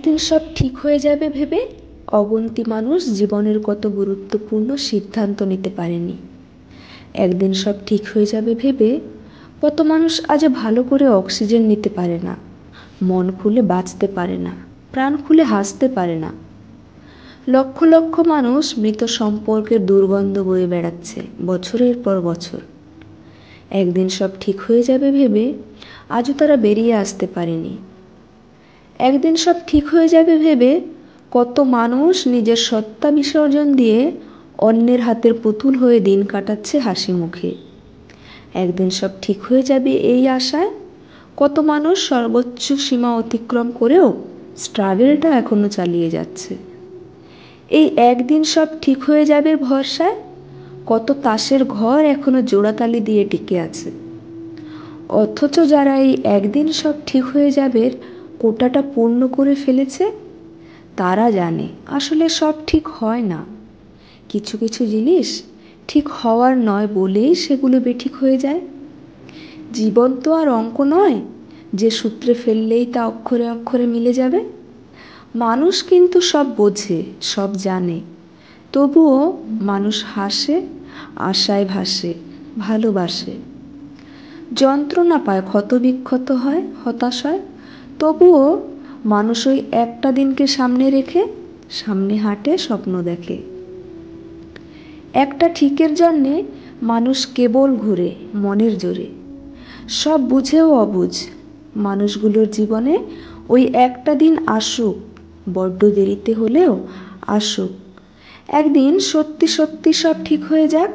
একদিন সব ঠিক হয়ে যাবে ভেবে অগুন্তি মানুষ জীবনের কত গুরুত্বপূর্ণ সিদ্ধান্ত নিতে পারেনি। একদিন সব ঠিক হয়ে যাবে ভেবে কত মানুষ আজ ভালো করে অক্সিজেন নিতে পারে না, মন খুলে বাঁচতে পারে না, প্রাণ খুলে হাসতে পারে না। লক্ষ লক্ষ মানুষ মৃত সম্পর্কের দুর্গন্ধ বয়ে বেড়াচ্ছে বছরের পর বছর। একদিন সব ঠিক হয়ে যাবে ভেবে আজও তারা বেরিয়ে আসতে পারেনি। একদিন সব ঠিক হয়ে যাবে ভেবে কত মানুষ নিজের সত্তা বিসর্জন দিয়ে অন্যের হাতের পুতুল হয়ে দিন কাটাচ্ছে হাসি মুখে। একদিন সব ঠিক হয়ে যাবে এই আশায় কত মানুষ সর্বোচ্চ সীমা অতিক্রম করেও স্ট্রাগলটা এখনো চালিয়ে যাচ্ছে। এই একদিন সব ঠিক হয়ে যাবে ভরসায় কত তাসের ঘর এখনো জোড়াতালি দিয়ে টিকে আছে। অথচ যারা এই একদিন সব ঠিক হয়ে যাবে কোটাটা পূর্ণ করে ফেলেছে তারা জানে আসলে সব ঠিক হয় না। কিছু কিছু জিনিস ঠিক হওয়ার নয় বলেই সেগুলো বেঠিক হয়ে যায়। জীবন তো আর অঙ্ক নয় যে সূত্রে ফেললেই তা অক্ষরে অক্ষরে মিলে যাবে। মানুষ কিন্তু সব বোঝে, সব জানে, তবুও মানুষ হাসে, আশায় ভাসে, ভালোবাসে। যন্ত্রণা পায়, ক্ষতবিক্ষত হয়, হতাশ হয়, তবুও মানুষ ওই একটা দিনকে সামনে রেখে সামনে হাঁটে, স্বপ্ন দেখে। একটা ঠিকের জন্যে মানুষ কেবল ঘুরে মনের জোরে। সব বুঝেও অবুঝ মানুষগুলোর জীবনে ওই একটা দিন আসুক, বড্ড দেরিতে হলেও আসুক। একদিন সত্যি সত্যি সব ঠিক হয়ে যাক।